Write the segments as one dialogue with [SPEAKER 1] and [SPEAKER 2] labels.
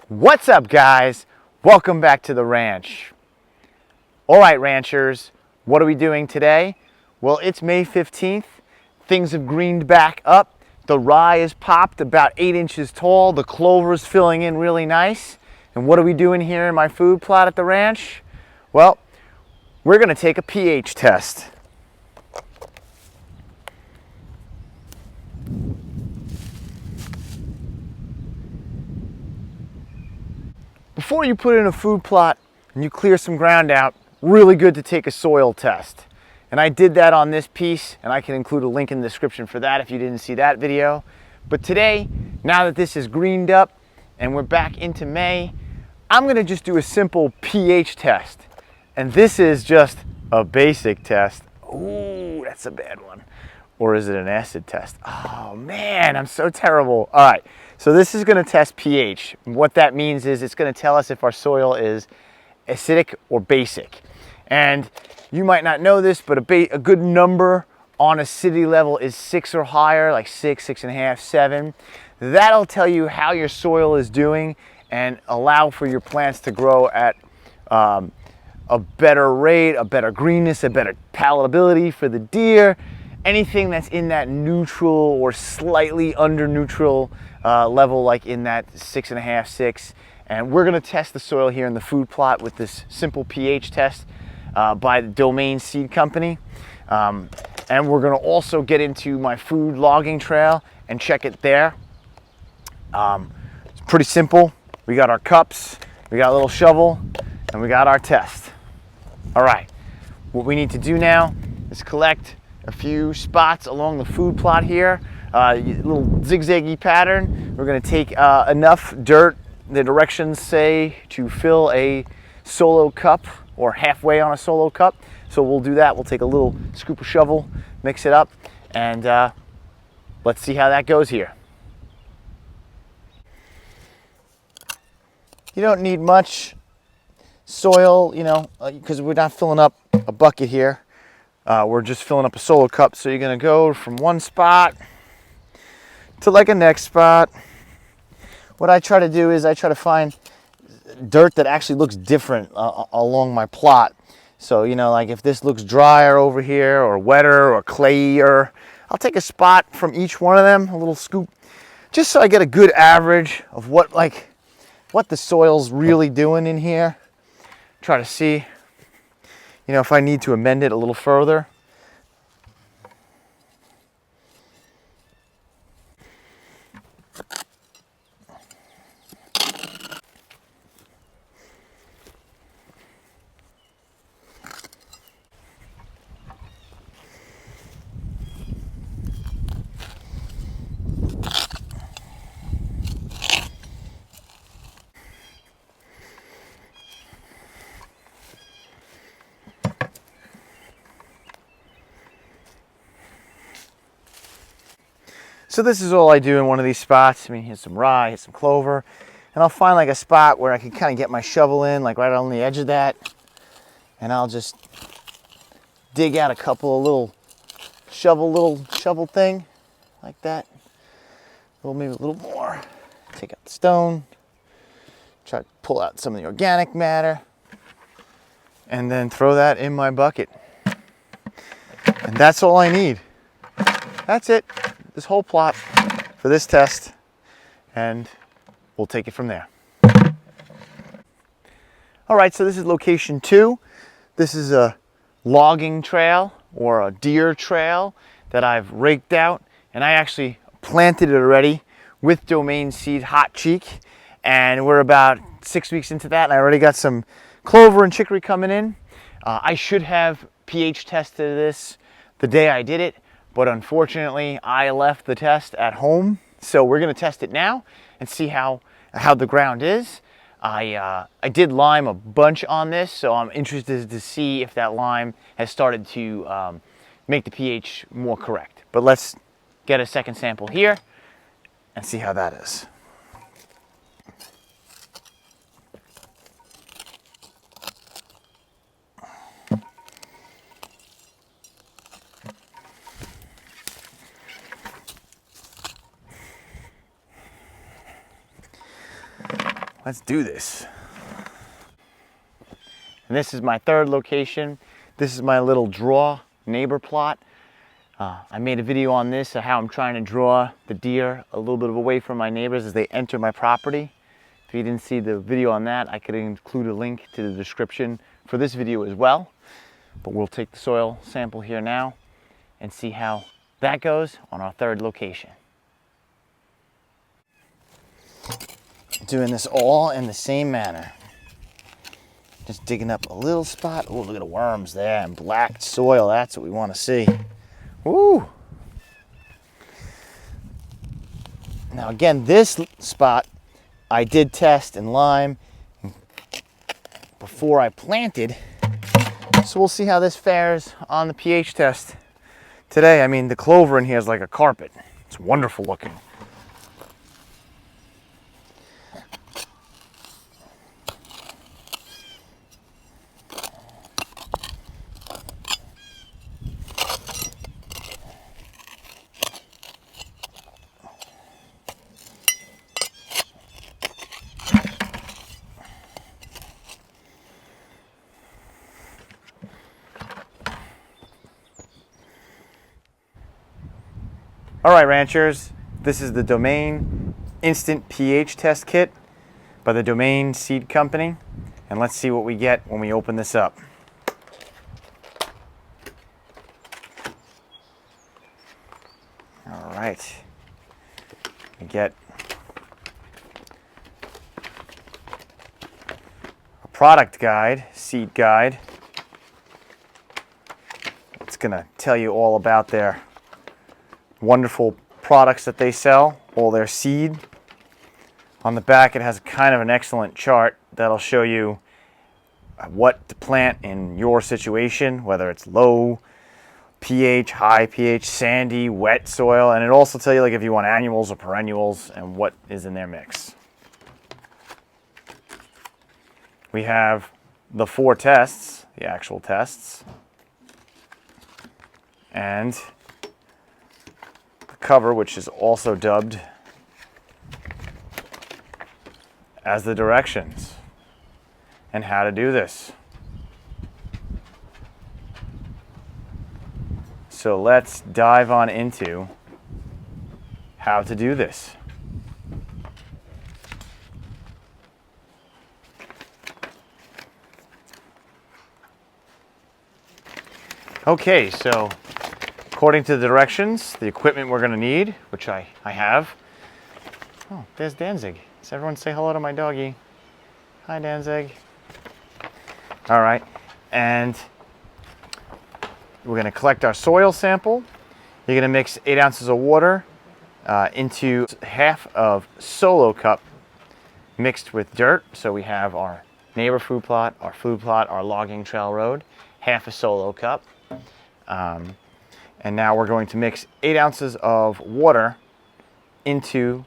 [SPEAKER 1] What's up, guys? Welcome back to the ranch. All right, ranchers, what are we doing today? Well, it's May 15th. Things have greened back up. The rye is popped about 8 inches tall. The clover is filling in really nice. And what are we doing here in my food plot at the ranch? Well, we're going to take a pH test. Before you put in a food plot and you clear some ground out, really good to take a soil test. And I did that on this piece, and I can include a link in the description for that if you didn't see that video. But today, now that this is greened up and we're back into May, I'm gonna just do a simple pH test. And this is just a basic test. Ooh, that's a bad one. Or is it an acid test? Oh man, I'm so terrible. All right, so this is gonna test pH. What that means is it's gonna tell us if our soil is acidic or basic. And you might not know this, but a good number on acidity level is 6 or higher, like 6, 6.5, 7. That'll tell you how your soil is doing and allow for your plants to grow at a better rate, a better greenness, a better palatability for the deer. Anything that's in that neutral or slightly under neutral level, like in that 6.5, 6. And we're gonna test the soil here in the food plot with this simple pH test by the Domain Seed Company. And we're gonna also get into my food logging trail and check it there. It's pretty simple. We got our cups, we got a little shovel, and we got our test. All right, what we need to do now is collect a few spots along the food plot here, a little zigzaggy pattern. We're gonna take enough dirt, the directions say to fill a solo cup or halfway on a solo cup. So we'll do that. We'll take a little scoop of shovel, mix it up, and let's see how that goes here. You don't need much soil, you know, because we're not filling up a bucket here. We're just filling up a solo cup. So you're gonna go from one spot to like a next spot. What I try to do is I try to find dirt that actually looks different along my plot. So, you know, like if this looks drier over here or wetter or clayier, I'll take a spot from each one of them, a little scoop, just so I get a good average of what the soil's really doing in here. Try to see, you know, if I need to amend it a little further. So this is all I do in one of these spots. I mean, here's some rye, here's some clover, and I'll find like a spot where I can kind of get my shovel in, like right on the edge of that, and I'll just dig out a couple of little shovel thing, like that. Maybe a little more. Take out the stone, try to pull out some of the organic matter, and then throw that in my bucket. And that's all I need. That's it. This whole plot for this test, and we'll take it from there. All right, so this is location 2. This is a logging trail or a deer trail that I've raked out, and I actually planted it already with Domain Seed Hot Cheek, and we're about 6 weeks into that, and I already got some clover and chicory coming in. I should have pH tested this the day I did it, but unfortunately I left the test at home. So we're gonna test it now and see how the ground is. I did lime a bunch on this, so I'm interested to see if that lime has started to make the pH more correct. But let's get a second sample here and see how that is. let's do this. And this is my third location. This is my little draw neighbor plot. I made a video on this of how I'm trying to draw the deer a little bit away from my neighbors as they enter my property. If you didn't see the video on that, I could include a link to the description for this video as well. But we'll take the soil sample here now and see how that goes on our third location. Doing this all in the same manner. Just digging up a little spot. Oh, look at the worms there and black soil. That's what we want to see. Woo! Now again, this spot I did test in lime before I planted. So we'll see how this fares on the pH test today. I mean, the clover in here is like a carpet. It's wonderful looking. All right, ranchers, this is the Domain Instant pH Test Kit by the Domain Seed Company, and let's see what we get when we open this up. All right, we get a product guide, seed guide. It's gonna tell you all about their wonderful products that they sell, all their seed. On the back it has kind of an excellent chart that'll show you what to plant in your situation, whether it's low pH, high pH, sandy, wet soil, and it also tells you like if you want annuals or perennials and what is in their mix. We have the 4 tests, the actual tests, and cover, which is also dubbed as the directions and how to do this. So let's dive on into how to do this. Okay, so according to the directions, the equipment we're going to need, which I have. Oh, there's Danzig. Does everyone say hello to my doggy? Hi, Danzig. All right, and we're going to collect our soil sample. You're going to mix 8 ounces of water into half of solo cup mixed with dirt. So we have our neighbor food plot, our logging trail road, half a solo cup. And now we're going to mix 8 ounces of water into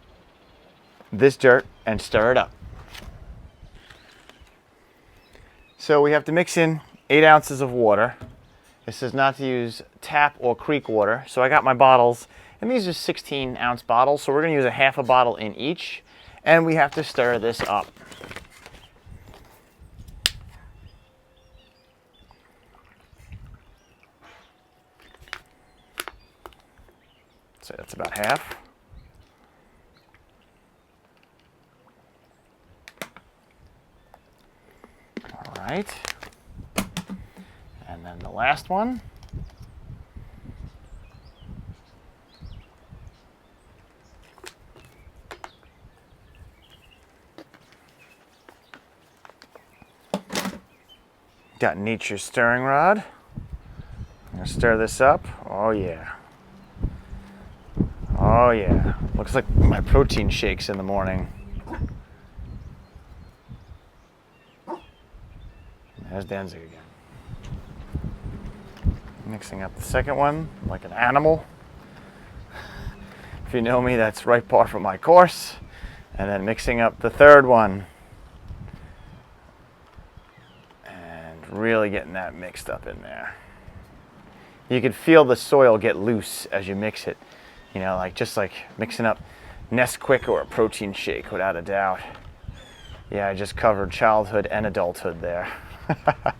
[SPEAKER 1] this dirt and stir it up. So we have to mix in 8 ounces of water. This is not to use tap or creek water. So I got my bottles, and these are 16-ounce bottles. So we're going to use a half a bottle in each, and we have to stir this up. So that's about half. All right. And then the last one. Got nature's stirring rod. I'm gonna stir this up. Oh yeah. Oh yeah, looks like my protein shakes in the morning. There's Danzig again. Mixing up the second one like an animal. If you know me, that's right par for my course. And then mixing up the third one. And really getting that mixed up in there. You can feel the soil get loose as you mix it. You know, just like mixing up Nesquik or a protein shake, without a doubt. Yeah, I just covered childhood and adulthood there. All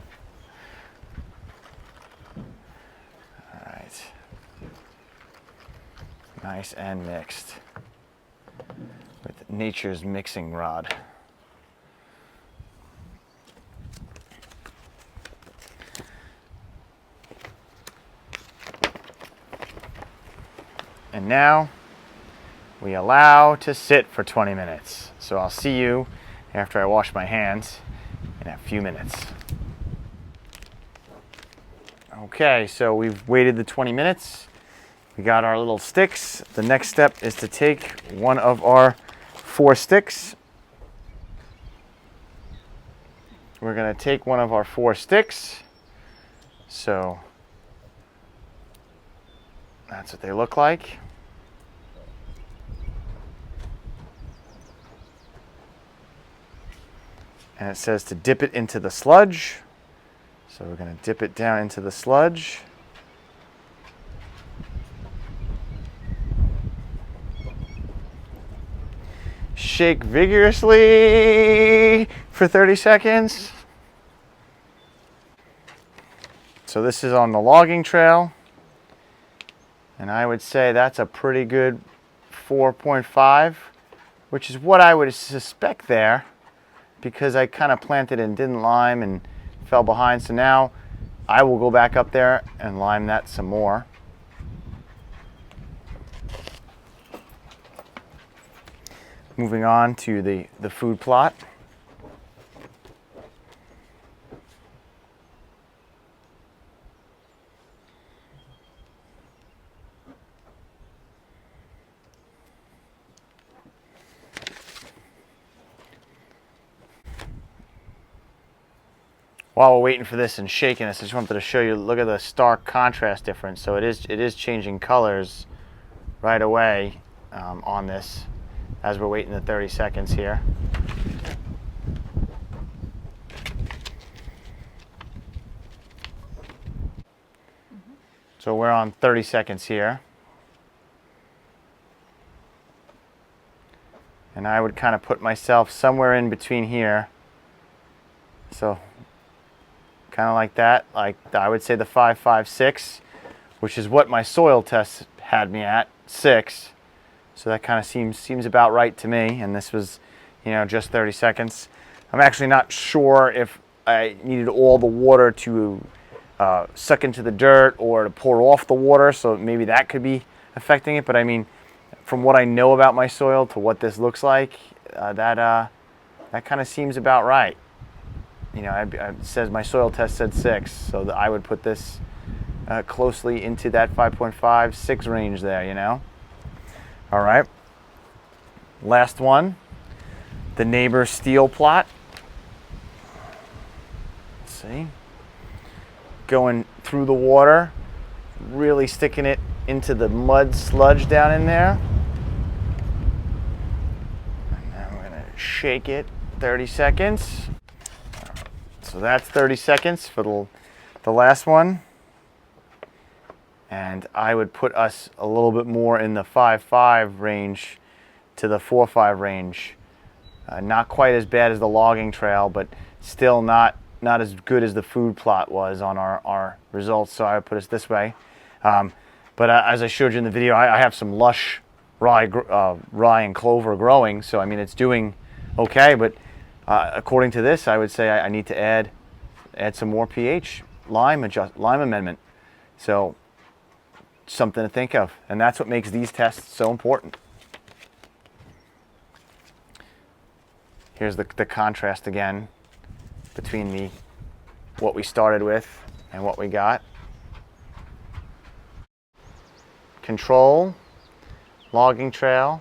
[SPEAKER 1] right. Nice and mixed with nature's mixing rod. And now we allow to sit for 20 minutes. So I'll see you after I wash my hands in a few minutes. Okay, so we've waited the 20 minutes. We got our little sticks. The next step is to take one of our 4 sticks. We're going to take one of our 4 sticks. So that's what they look like. And it says to dip it into the sludge. So we're going to dip it down into the sludge. Shake vigorously for 30 seconds. So this is on the logging trail. And I would say that's a pretty good 4.5, which is what I would suspect there, because I kind of planted and didn't lime and fell behind. So now I will go back up there and lime that some more. Moving on to the food plot. While we're waiting for this and shaking this, I just wanted to show you, look at the stark contrast difference. So it is changing colors right away on this as we're waiting the 30 seconds here. So we're on 30 seconds here. And I would kind of put myself somewhere in between here. So kind of like that, like I would say the 5, 5, 6, which is what my soil test had me at, 6. So that kind of seems about right to me. And this was, you know, just 30 seconds. I'm actually not sure if I needed all the water to suck into the dirt or to pour off the water, so maybe that could be affecting it. But I mean, from what I know about my soil to what this looks like, that kind of seems about right. You know, it says my soil test said 6, so that I would put this closely into that 5.5, 6 range there, you know. All right, last one, the neighbor steel plot. Let's see, going through the water, really sticking it into the mud sludge down in there. And then we're gonna shake it 30 seconds. So that's 30 seconds for the last one. And I would put us a little bit more in the 5.5 range to the 4.5 range. Not quite as bad as the logging trail, but still not as good as the food plot was on our results. So I would put us this way. But as I showed you in the video, I have some lush rye and clover growing. So I mean, it's doing okay. But according to this, I would say I need to add some more pH, lime amendment. So something to think of, and that's what makes these tests so important. Here's the contrast again between what we started with and what we got. Control, logging trail,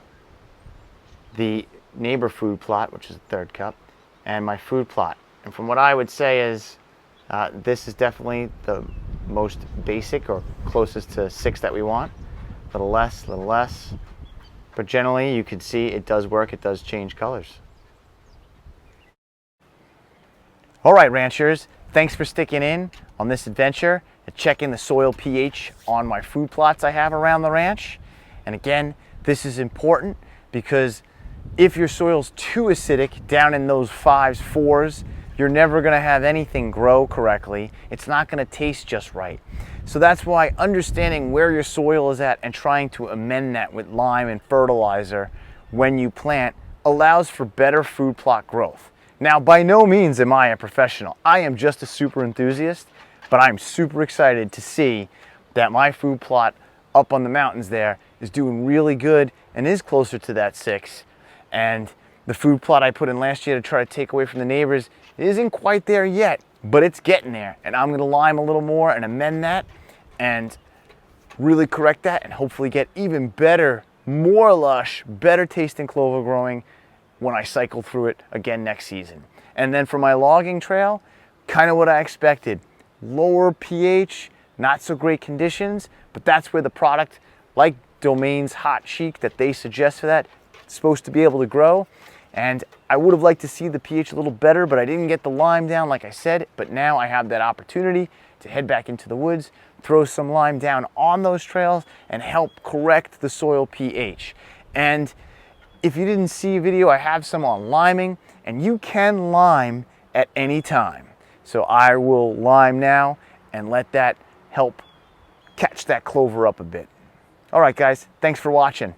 [SPEAKER 1] the neighbor food plot, which is the 3rd cup, and my food plot. And from what I would say is this is definitely the most basic or closest to 6 that we want. A little less. But generally you can see it does work, it does change colors. All right, ranchers, thanks for sticking in on this adventure and checking the soil pH on my food plots I have around the ranch. And again, this is important because If your soil's too acidic, down in those 5s, 4s, you're never gonna have anything grow correctly. It's not gonna taste just right. So that's why understanding where your soil is at and trying to amend that with lime and fertilizer when you plant allows for better food plot growth. Now, by no means am I a professional. I am just a super enthusiast, but I'm super excited to see that my food plot up on the mountains there is doing really good and is closer to that 6. And the food plot I put in last year to try to take away from the neighbors isn't quite there yet, but it's getting there. And I'm gonna lime a little more and amend that and really correct that and hopefully get even better, more lush, better tasting clover growing when I cycle through it again next season. And then for my logging trail, kind of what I expected. Lower pH, not so great conditions, but that's where the product like Domain's Hot Chic that they suggest for that, it's supposed to be able to grow. And I would have liked to see the pH a little better, but I didn't get the lime down like I said, but now I have that opportunity to head back into the woods, throw some lime down on those trails and help correct the soil pH. And if you didn't see a video, I have some on liming, and you can lime at any time. So I will lime now and let that help catch that clover up a bit. All right, guys, thanks for watching.